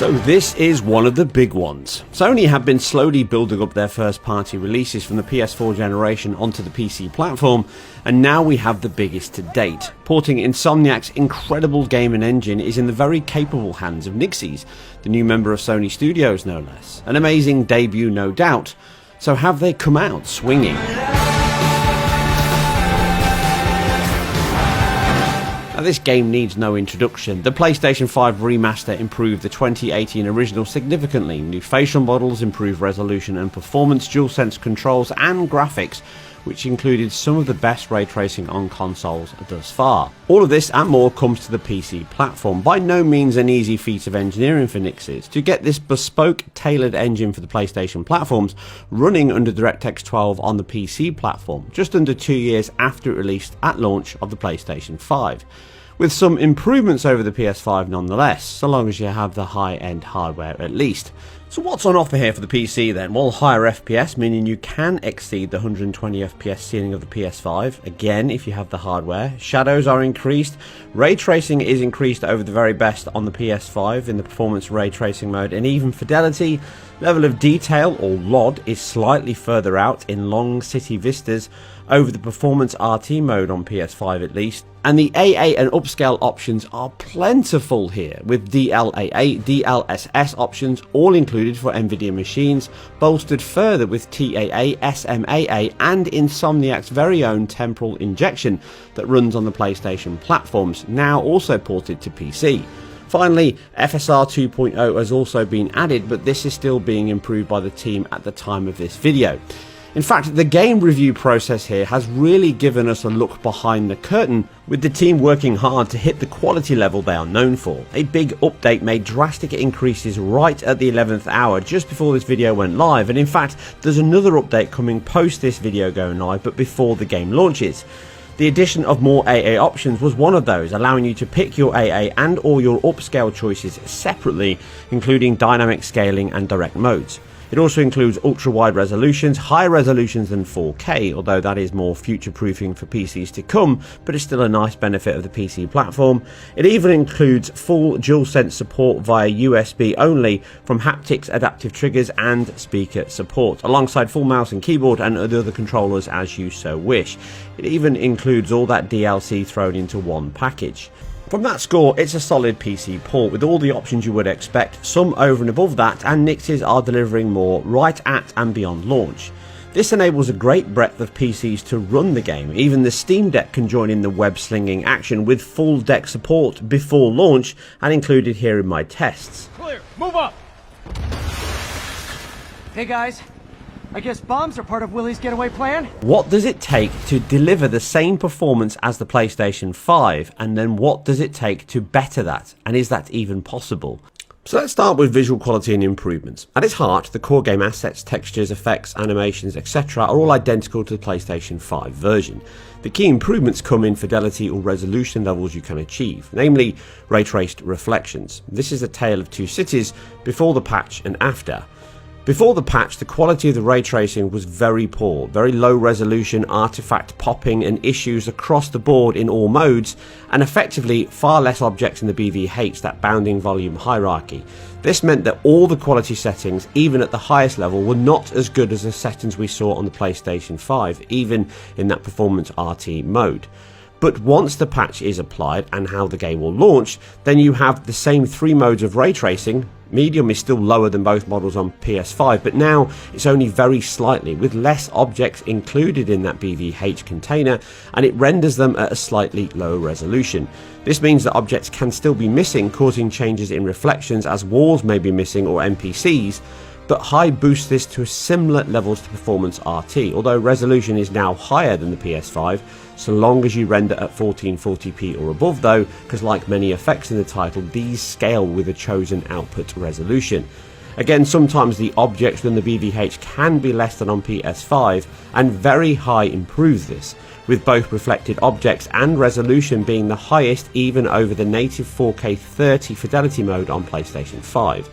So this is one of the big ones. Sony have been slowly building up their first party releases from the PS4 generation onto the PC platform, and now we have the biggest to date. Porting Insomniac's incredible gaming engine is in the very capable hands of Nixxes, the new member of Sony Studios no less. An amazing debut no doubt, so have they come out swinging? Now, this game needs no introduction. The PlayStation 5 Remaster improved the 2018 original significantly. New facial models, improved resolution and performance, DualSense controls and graphics, which included some of the best ray tracing on consoles thus far. All of this and more comes to the PC platform. By no means an easy feat of engineering for Nixxes to get this bespoke, tailored engine for the PlayStation platforms running under DirectX 12 on the PC platform, just under 2 years after it released at launch of the PlayStation 5. With some improvements over the PS5 nonetheless, so long as you have the high-end hardware at least. So what's on offer here for the PC then? Well, higher FPS, meaning you can exceed the 120 FPS ceiling of the PS5, again if you have the hardware. Shadows are increased, ray tracing is increased over the very best on the PS5 in the performance ray tracing mode, and even fidelity, level of detail or LOD is slightly further out in long city vistas over the performance RT mode on PS5 at least. And the AA and upscale options are plentiful here, with DLAA, DLSS options all included for Nvidia machines, bolstered further with TAA, SMAA and Insomniac's very own temporal injection that runs on the PlayStation platforms, now also ported to PC. Finally, FSR 2.0 has also been added, but this is still being improved by the team at the time of this video. In fact, the game review process here has really given us a look behind the curtain, with the team working hard to hit the quality level they are known for. A big update made drastic increases right at the 11th hour just before this video went live, and in fact there's another update coming post this video going live but before the game launches. The addition of more AA options was one of those, allowing you to pick your AA and or your upscale choices separately, including dynamic scaling and direct modes. It also includes ultra-wide resolutions, higher resolutions than 4K, although that is more future-proofing for PCs to come, but it's still a nice benefit of the PC platform. It even includes full DualSense support via USB only from haptics, adaptive triggers and speaker support, alongside full mouse and keyboard and other controllers as you so wish. It even includes all that DLC thrown into one package. From that score, it's a solid PC port with all the options you would expect, some over and above that, and Nixxes are delivering more right at and beyond launch. This enables a great breadth of PCs to run the game. Even the Steam Deck can join in the web slinging action with full deck support before launch and included here in my tests. Clear, move up! Hey guys, I guess bombs are part of Willie's getaway plan? What does it take to deliver the same performance as the PlayStation 5, and then what does it take to better that, and is that even possible? So let's start with visual quality and improvements. At its heart, the core game assets, textures, effects, animations, etc. are all identical to the PlayStation 5 version. The key improvements come in fidelity or resolution levels you can achieve, namely ray traced reflections. This is a tale of two cities, before the patch and after. Before the patch, the quality of the ray tracing was very poor, very low resolution, artifact popping and issues across the board in all modes, and effectively far less objects in the BVH, that bounding volume hierarchy. This meant that all the quality settings, even at the highest level, were not as good as the settings we saw on the PlayStation 5, even in that performance RT mode. But once the patch is applied and how the game will launch, then you have the same three modes of ray tracing. Medium is still lower than both models on PS5, but now it's only very slightly, with less objects included in that BVH container, and it renders them at a slightly lower resolution. This means that objects can still be missing, causing changes in reflections as walls may be missing or NPCs, but high boosts this to similar levels to performance RT, although resolution is now higher than the PS5, so long as you render at 1440p or above though, because like many effects in the title, these scale with a chosen output resolution. Again, sometimes the objects within the BVH can be less than on PS5, and very high improves this, with both reflected objects and resolution being the highest even over the native 4K 30 fidelity mode on PlayStation 5.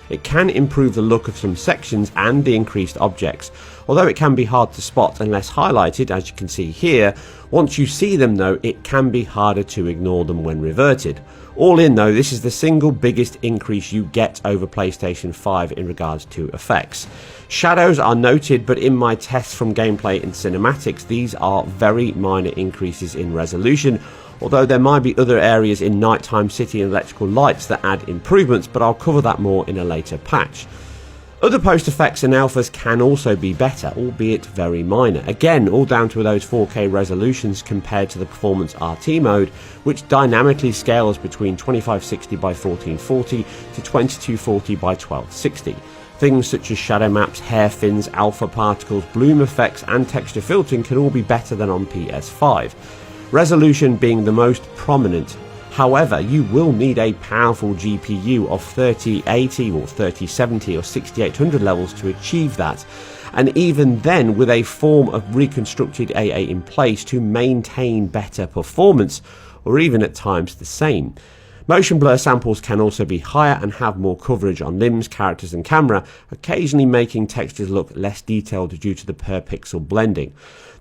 It can improve the look of some sections and the increased objects, although it can be hard to spot unless highlighted, as you can see here. Once you see them though, it can be harder to ignore them when reverted. All in though, this is the single biggest increase you get over PlayStation 5 in regards to effects. Shadows are noted, but in my tests from gameplay and cinematics, these are very minor increases in resolution, although there might be other areas in nighttime city and electrical lights that add improvements, but I'll cover that more in a later patch. Other post effects and alphas can also be better, albeit very minor. Again, all down to those 4K resolutions compared to the performance RT mode, which dynamically scales between 2560 by 1440 to 2240 by 1260. Things such as shadow maps, hair fins, alpha particles, bloom effects and texture filtering can all be better than on PS5. Resolution being the most prominent. However, you will need a powerful GPU of 3080 or 3070 or 6800 levels to achieve that, and even then with a form of reconstructed AA in place to maintain better performance, or even at times the same. Motion blur samples can also be higher and have more coverage on limbs, characters and camera, occasionally making textures look less detailed due to the per pixel blending.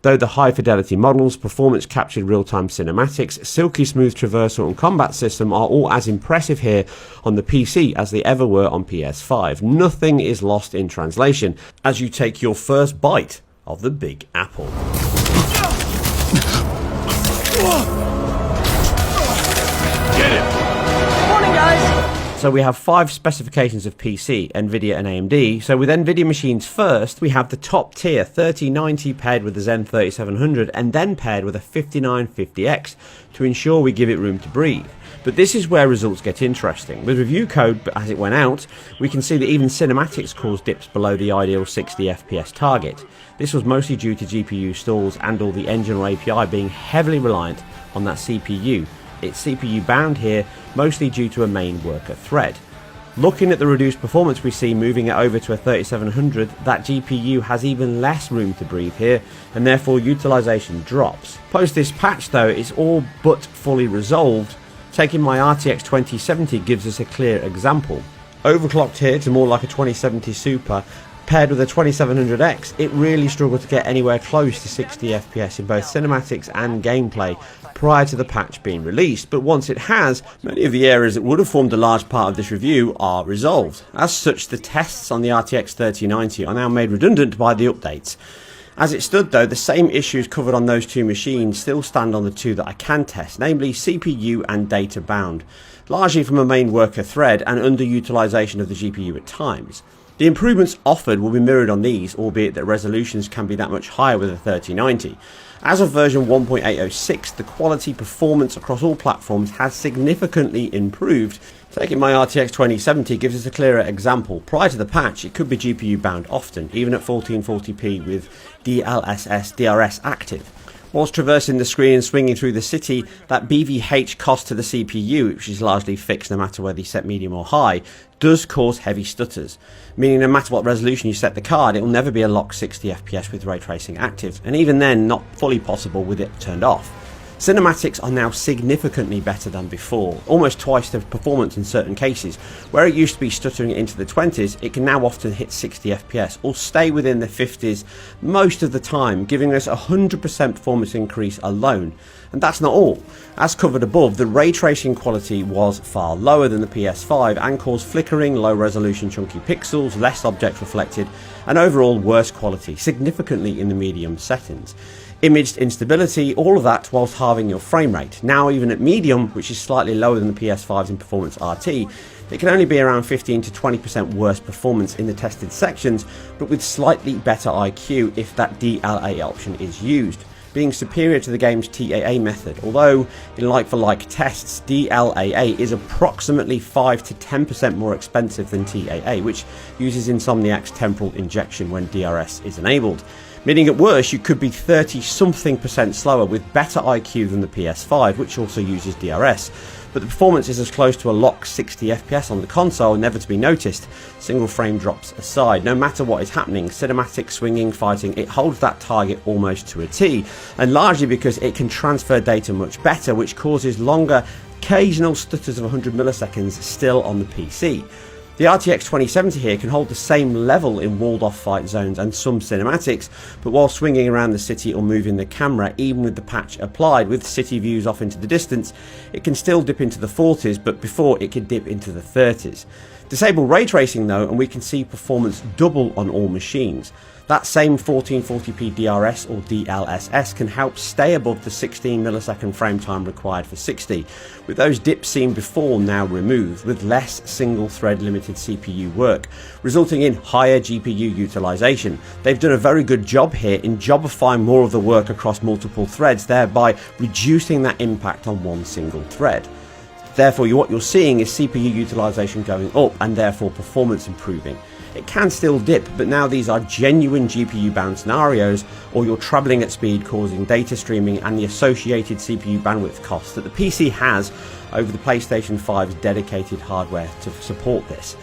Though the high fidelity models, performance captured real-time cinematics, silky smooth traversal and combat system are all as impressive here on the PC as they ever were on PS5. Nothing is lost in translation as you take your first bite of the Big Apple. Get it! Morning, guys! So we have 5 specifications of PC, Nvidia and AMD. So with Nvidia machines first, we have the top tier 3090 paired with the Zen 3700 and then paired with a 5950X to ensure we give it room to breathe. But this is where results get interesting. With review code as it went out, we can see that even cinematics caused dips below the ideal 60 FPS target. This was mostly due to GPU stalls and or the engine or API being heavily reliant on that CPU. It's CPU bound here, mostly due to a main worker thread. Looking at the reduced performance we see moving it over to a 3700, that GPU has even less room to breathe here, and therefore utilization drops. Post this patch though, it's all but fully resolved. Taking my RTX 2070 gives us a clear example. Overclocked here to more like a 2070 Super, paired with a 2700X, it really struggled to get anywhere close to 60 FPS in both cinematics and gameplay prior to the patch being released, but once it has, many of the areas that would have formed a large part of this review are resolved. As such, the tests on the RTX 3090 are now made redundant by the updates. As it stood though, the same issues covered on those two machines still stand on the two that I can test, namely CPU and data bound, largely from a main worker thread and underutilization of the GPU at times. The improvements offered will be mirrored on these, albeit that resolutions can be that much higher with a 3090. As of version 1.806, the quality performance across all platforms has significantly improved. Taking my RTX 2070 gives us a clearer example. Prior to the patch, it could be GPU bound often, even at 1440p with DLSS DRS active. Whilst traversing the screen and swinging through the city, that BVH cost to the CPU, which is largely fixed no matter whether you set medium or high, does cause heavy stutters, meaning no matter what resolution you set the card, it will never be a locked 60 FPS with ray tracing active, and even then not fully possible with it turned off. Cinematics are now significantly better than before, almost twice the performance in certain cases. Where it used to be stuttering into the 20s, it can now often hit 60 FPS or stay within the 50s most of the time, giving us a 100% performance increase alone. And that's not all. As covered above, the ray tracing quality was far lower than the PS5 and caused flickering, low resolution chunky pixels, less object reflected, and overall worse quality, significantly in the medium settings. Imaged instability, all of that whilst halving your frame rate. Now even at medium, which is slightly lower than the PS5's in performance RT, it can only be around 15 to 20% worse performance in the tested sections, but with slightly better IQ if that DLA option is used, being superior to the game's TAA method, although in like-for-like tests, DLAA is approximately 5 to 10% more expensive than TAA, which uses Insomniac's temporal injection when DRS is enabled. Meaning at worst, you could be 30-something% slower with better IQ than the PS5, which also uses DRS. But the performance is as close to a locked 60 FPS on the console, never to be noticed, single frame drops aside. No matter what is happening, cinematic, swinging, fighting, it holds that target almost to a T, and largely because it can transfer data much better, which causes longer, occasional stutters of 100 milliseconds still on the PC. The RTX 2070 here can hold the same level in walled off fight zones and some cinematics, but while swinging around the city or moving the camera, even with the patch applied with city views off into the distance, it can still dip into the 40s, but before it could dip into the 30s. Disable ray tracing though, and we can see performance double on all machines. That same 1440p DRS or DLSS can help stay above the 16 millisecond frame time required for 60, with those dips seen before now removed, with less single thread limited CPU work, resulting in higher GPU utilization. They've done a very good job here in jobifying more of the work across multiple threads, thereby reducing that impact on one single thread. Therefore, what you're seeing is CPU utilization going up and therefore performance improving. It can still dip, but now these are genuine GPU bound scenarios, or you're travelling at speed causing data streaming and the associated CPU bandwidth costs that the PC has over the PlayStation 5's dedicated hardware to support this.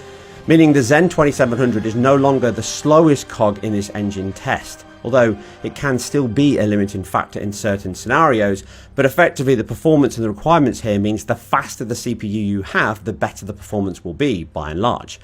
Meaning the Zen 2700 is no longer the slowest cog in this engine test, although it can still be a limiting factor in certain scenarios, but effectively the performance and the requirements here means the faster the CPU you have, the better the performance will be by and large.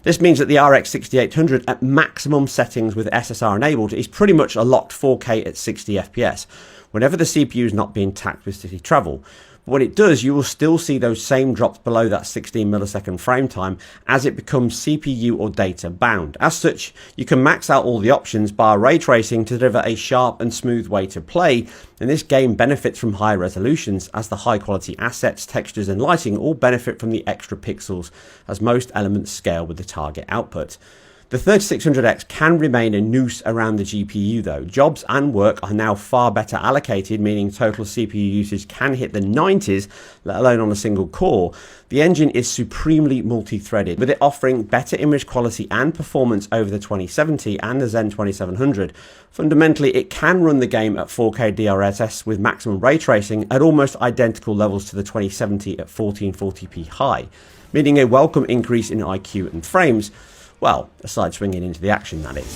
This means that the RX 6800 at maximum settings with SSR enabled is pretty much a locked 4K at 60 FPS, whenever the CPU is not being tacked with city travel. But when it does, you will still see those same drops below that 16 millisecond frame time as it becomes CPU or data bound. As such, you can max out all the options bar ray tracing to deliver a sharp and smooth way to play, and this game benefits from high resolutions as the high quality assets, textures and lighting all benefit from the extra pixels as most elements scale with the target output. The 3600X can remain a noose around the GPU though. Jobs and work are now far better allocated, meaning total CPU usage can hit the 90s, let alone on a single core. The engine is supremely multi-threaded, with it offering better image quality and performance over the 2070 and the Zen 2700. Fundamentally, it can run the game at 4K DLSS with maximum ray tracing at almost identical levels to the 2070 at 1440p high, meaning a welcome increase in IQ and frames. Well, aside swinging into the action, that is.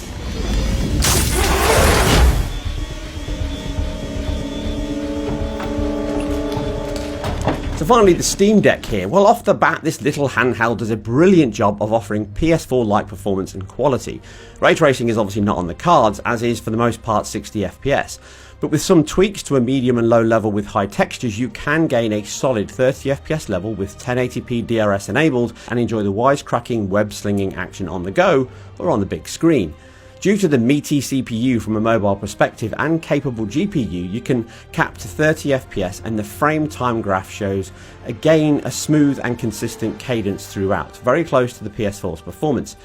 So finally, the Steam Deck here. Well, off the bat, this little handheld does a brilliant job of offering PS4-like performance and quality. Ray tracing is obviously not on the cards, as is for the most part 60 FPS. But with some tweaks to a medium and low level with high textures, you can gain a solid 30 FPS level with 1080p DRS enabled and enjoy the wisecracking web slinging action on the go or on the big screen. Due to the meaty CPU from a mobile perspective and capable GPU, you can cap to 30 FPS and the frame time graph shows again a smooth and consistent cadence throughout, very close to the PS4's performance.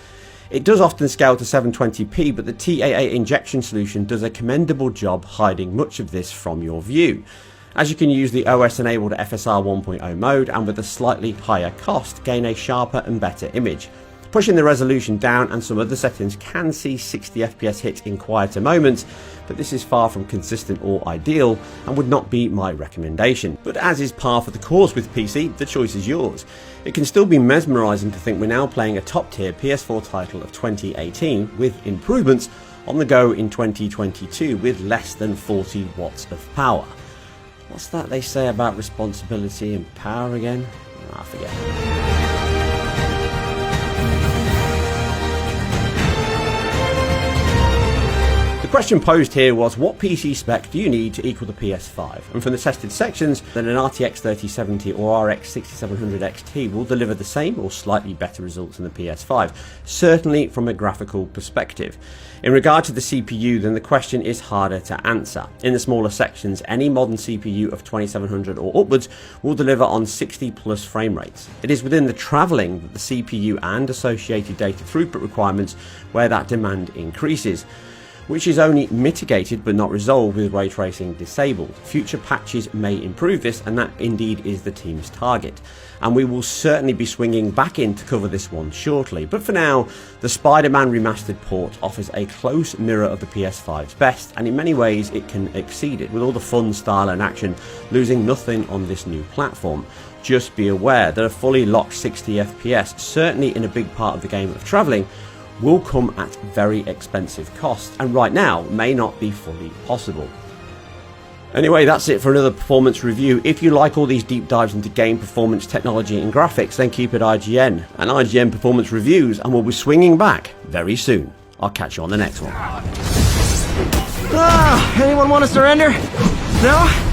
It does often scale to 720p, but the TAA injection solution does a commendable job hiding much of this from your view, as you can use the OS enabled FSR 1.0 mode and with a slightly higher cost gain a sharper and better image. Pushing the resolution down and some other settings can see 60 FPS hits in quieter moments, but this is far from consistent or ideal and would not be my recommendation. But as is par for the course with PC, the choice is yours. It can still be mesmerising to think we're now playing a top tier PS4 title of 2018 with improvements on the go in 2022 with less than 40 watts of power. What's that they say about responsibility and power again? I forget. The question posed here was, what PC spec do you need to equal the PS5? And from the tested sections, then an RTX 3070 or RX 6700 XT will deliver the same or slightly better results than the PS5, certainly from a graphical perspective. In regard to the CPU, then the question is harder to answer. In the smaller sections, any modern CPU of 2700 or upwards will deliver on 60 plus frame rates. It is within the travelling that the CPU and associated data throughput requirements where that demand increases, which is only mitigated but not resolved with ray tracing disabled. Future patches may improve this, and that indeed is the team's target. And we will certainly be swinging back in to cover this one shortly. But for now, the Spider-Man Remastered port offers a close mirror of the PS5's best, and in many ways it can exceed it, with all the fun, style and action losing nothing on this new platform. Just be aware that a fully locked 60 FPS, certainly in a big part of the game of travelling, will come at very expensive cost, and right now may not be fully possible. Anyway, that's it for another performance review. If you like all these deep dives into game performance, technology and graphics, then keep it IGN and IGN Performance Reviews, and we'll be swinging back very soon. I'll catch you on the next one. Anyone want to surrender? No?